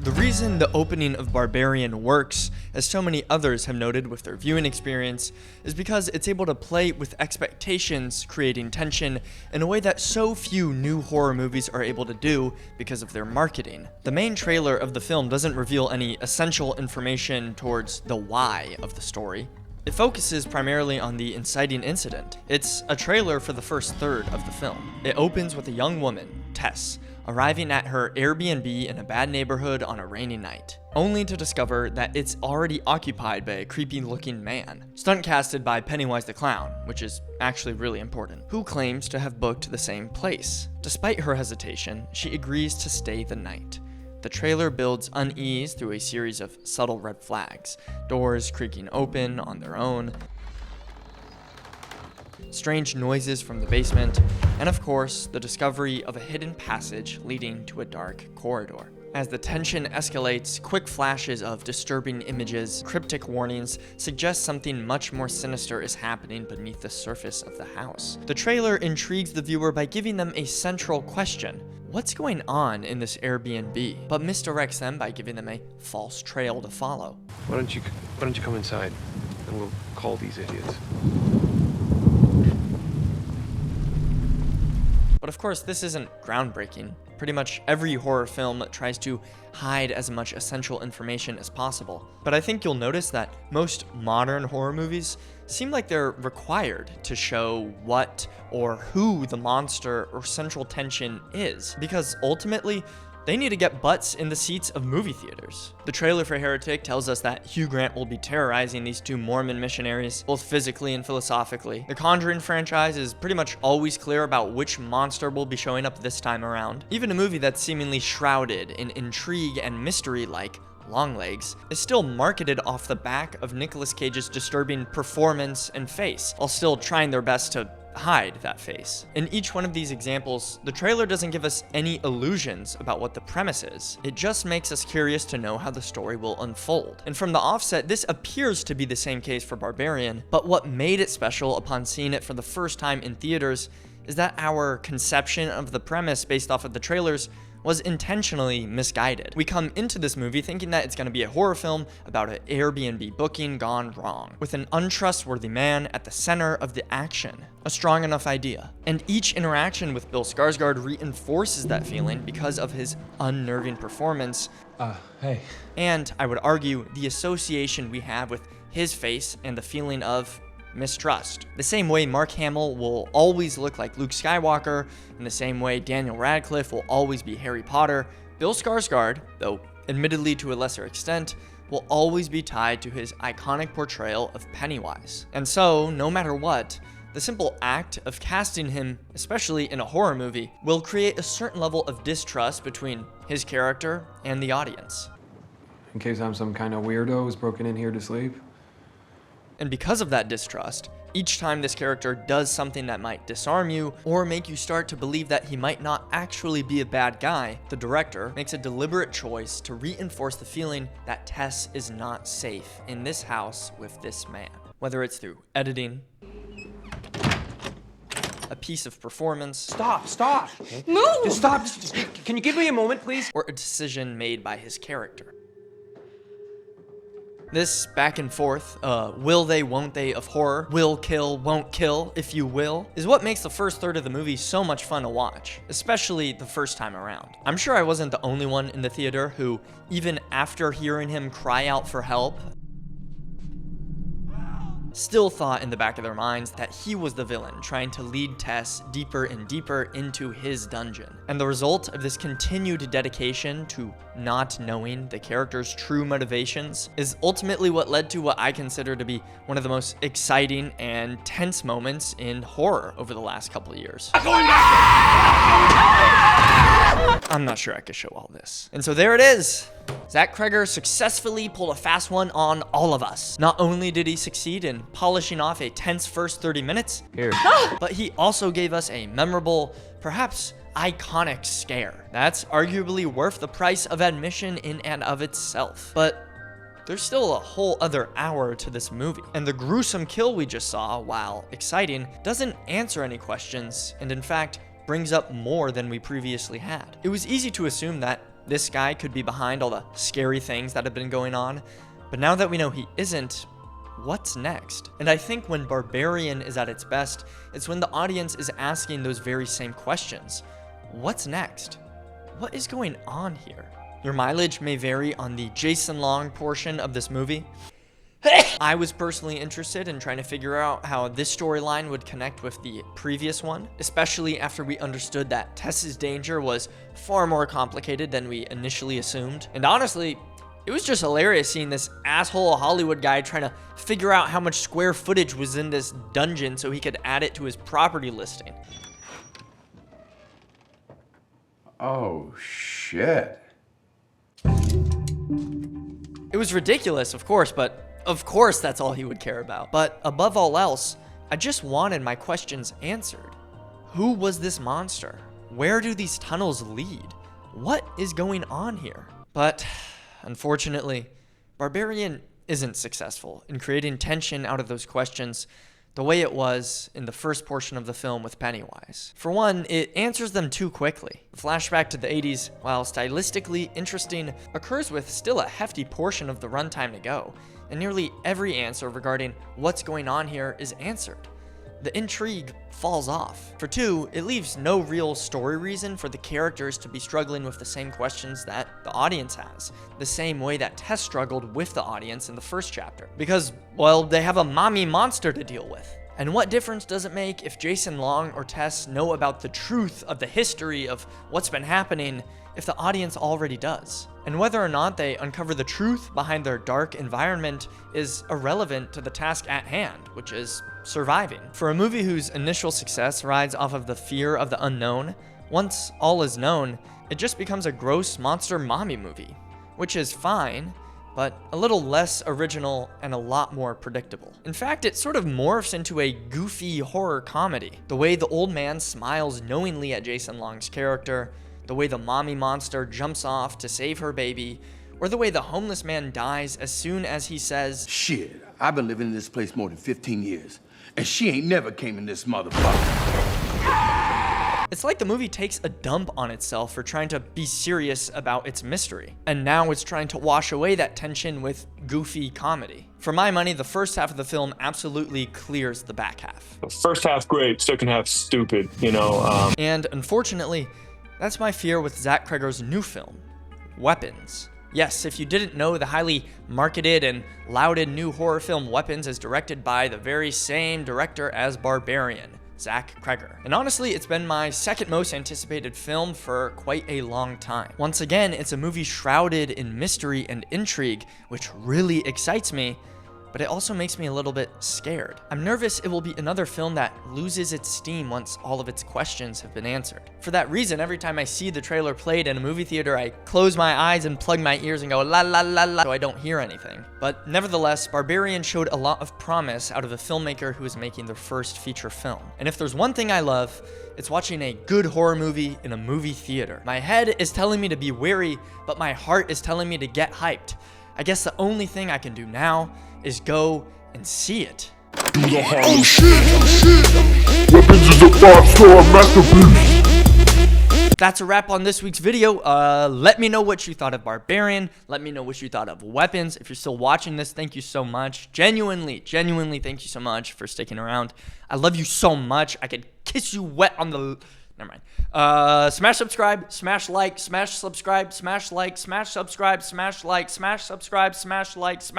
The reason the opening of Barbarian works, as so many others have noted with their viewing experience, is because it's able to play with expectations, creating tension in a way that so few new horror movies are able to do because of their marketing. The main trailer of the film doesn't reveal any essential information towards the why of the story. It focuses primarily on the inciting incident. It's a trailer for the first third of the film. It opens with a young woman, Tess, arriving at her Airbnb in a bad neighborhood on a rainy night, only to discover that it's already occupied by a creepy-looking man, stunt casted by Pennywise the Clown, which is actually really important, who claims to have booked the same place. Despite her hesitation, she agrees to stay the night. The trailer builds unease through a series of subtle red flags, doors creaking open on their own, strange noises from the basement, and of course, the discovery of a hidden passage leading to a dark corridor. As the tension escalates, quick flashes of disturbing images, cryptic warnings suggest something much more sinister is happening beneath the surface of the house. The trailer intrigues the viewer by giving them a central question: what's going on in this Airbnb? But misdirects them by giving them a false trail to follow. Why don't you come inside and we'll call these idiots. But of course, this isn't groundbreaking. Pretty much every horror film tries to hide as much essential information as possible. But I think you'll notice that most modern horror movies seem like they're required to show what or who the monster or central tension is, because ultimately, they need to get butts in the seats of movie theaters. The trailer for Heretic tells us that Hugh Grant will be terrorizing these two Mormon missionaries, both physically and philosophically. The Conjuring franchise is pretty much always clear about which monster will be showing up this time around. Even a movie that's seemingly shrouded in intrigue and mystery like Longlegs is still marketed off the back of Nicolas Cage's disturbing performance and face, while still trying their best to hide that face. In each one of these examples, the trailer doesn't give us any illusions about what the premise is. It just makes us curious to know how the story will unfold. And from the offset, this appears to be the same case for Barbarian, but what made it special upon seeing it for the first time in theaters is that our conception of the premise based off of the trailers was intentionally misguided. We come into this movie thinking that it's going to be a horror film about an Airbnb booking gone wrong, with an untrustworthy man at the center of the action. A strong enough idea. And each interaction with Bill Skarsgård reinforces that feeling because of his unnerving performance. Hey. And, I would argue, the association we have with his face and the feeling of mistrust. The same way Mark Hamill will always look like Luke Skywalker, in the same way Daniel Radcliffe will always be Harry Potter, Bill Skarsgård, though admittedly to a lesser extent, will always be tied to his iconic portrayal of Pennywise. And so, no matter what, the simple act of casting him, especially in a horror movie, will create a certain level of distrust between his character and the audience. In case I'm some kind of weirdo who's broken in here to sleep. And because of that distrust, each time this character does something that might disarm you or make you start to believe that he might not actually be a bad guy, the director makes a deliberate choice to reinforce the feeling that Tess is not safe in this house with this man. Whether it's through editing, a piece of performance, Stop! Move! Just stop! Can you give me a moment, please? or a decision made by his character. This back and forth, will they, won't they of horror, will kill, won't kill, if you will, is what makes the first third of the movie so much fun to watch, especially the first time around. I'm sure I wasn't the only one in the theater who, even after hearing him cry out for help, still thought in the back of their minds that he was the villain trying to lead Tess deeper and deeper into his dungeon. And the result of this continued dedication to not knowing the character's true motivations is ultimately what led to what I consider to be one of the most exciting and tense moments in horror over the last couple of years. I'm not sure I could show all this. And so there it is. Zach Cregger successfully pulled a fast one on all of us. Not only did he succeed in polishing off a tense first 30 minutes, but he also gave us a memorable, perhaps iconic scare. That's arguably worth the price of admission in and of itself. But there's still a whole other hour to this movie, and the gruesome kill we just saw, while exciting, doesn't answer any questions, and in fact, brings up more than we previously had. It was easy to assume that this guy could be behind all the scary things that have been going on. But now that we know he isn't, what's next? And I think when Barbarian is at its best, it's when the audience is asking those very same questions. What's next? What is going on here? Your mileage may vary on the Jason Long portion of this movie. I was personally interested in trying to figure out how this storyline would connect with the previous one, especially after we understood that Tess's danger was far more complicated than we initially assumed. And honestly, it was just hilarious seeing this asshole Hollywood guy trying to figure out how much square footage was in this dungeon so he could add it to his property listing. Oh, shit. It was ridiculous, of course, but of course that's all he would care about. But above all else, I just wanted my questions answered. Who was this monster? Where do these tunnels lead? What is going on here? But unfortunately, Barbarian isn't successful in creating tension out of those questions the way it was in the first portion of the film with Pennywise. For one, it answers them too quickly. The flashback to the 80s, while stylistically interesting, occurs with still a hefty portion of the runtime to go, and nearly every answer regarding what's going on here is answered. The intrigue falls off. For two, it leaves no real story reason for the characters to be struggling with the same questions that the audience has, the same way that Tess struggled with the audience in the first chapter. Because, well, they have a mommy monster to deal with. And what difference does it make if Jason Long or Tess know about the truth of the history of what's been happening if the audience already does? And whether or not they uncover the truth behind their dark environment is irrelevant to the task at hand, which is surviving. For a movie whose initial success rides off of the fear of the unknown, once all is known, it just becomes a gross monster mommy movie, which is fine, but a little less original and a lot more predictable. In fact, it sort of morphs into a goofy horror comedy. The way the old man smiles knowingly at Jason Long's character, the way the mommy monster jumps off to save her baby, or the way the homeless man dies as soon as he says, "Shit, I've been living in this place more than 15 years, and she ain't never came in this motherfucker." It's like the movie takes a dump on itself for trying to be serious about its mystery, and now it's trying to wash away that tension with goofy comedy. For my money, the first half of the film absolutely clears the back half. The first half great, second half stupid, And unfortunately, that's my fear with Zach Cregger's new film, Weapons. Yes, if you didn't know, the highly marketed and lauded new horror film Weapons is directed by the very same director as Barbarian, Zach Cregger. And honestly, it's been my second most anticipated film for quite a long time. Once again, it's a movie shrouded in mystery and intrigue, which really excites me, but it also makes me a little bit scared. I'm nervous it will be another film that loses its steam once all of its questions have been answered. For that reason, every time I see the trailer played in a movie theater, I close my eyes and plug my ears and go la la la la so I don't hear anything. But nevertheless, Barbarian showed a lot of promise out of a filmmaker who is making their first feature film. And if there's one thing I love, it's watching a good horror movie in a movie theater. My head is telling me to be wary, but my heart is telling me to get hyped. I guess the only thing I can do now is go and see it. Oh shit! Weapons is a 5-star masterpiece. That's a wrap on this week's video. Let me know what you thought of Barbarian. Let me know what you thought of Weapons. If you're still watching this, thank you so much. Genuinely thank you so much for sticking around. I love you so much. I could kiss you wet on the... Never mind. Smash subscribe, smash like, smash subscribe, smash like, smash subscribe, smash like, smash subscribe, smash like, smash...